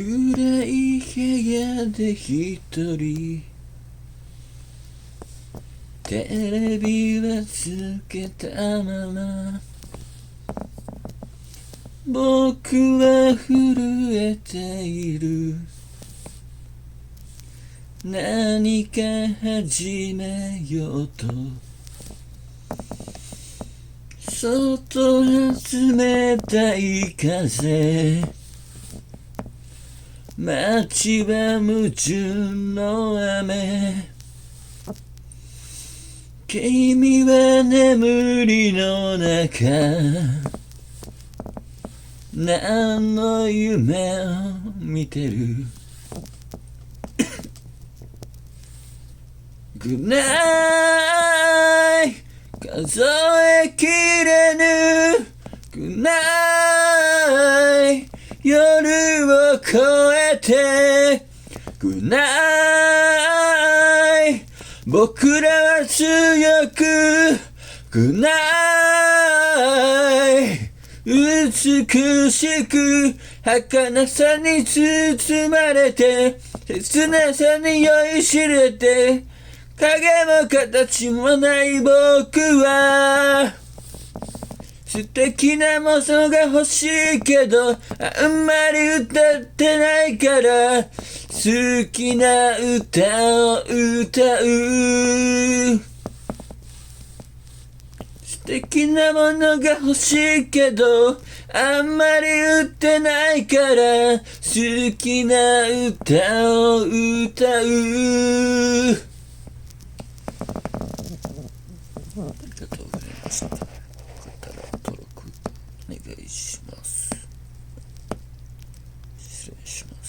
暗い部屋で一人テレビはつけたまま僕は震えている。何か始めようと外冷たい風、街は矛盾の雨、君は眠りの中、何の夢を見てる。Good night 数えきれぬ Good night 夜を越えて Good night 僕らは強く Good night 美しく儚さに包まれて切なさに酔いしれて影も形もない僕は素敵な妄想が欲しいけどあんまり歌ってないから好きな歌を歌う。素敵なものが欲しいけどあんまり売ってないから好きな歌を歌う。ありがとうございました。よかったら登録お願いします。失礼します。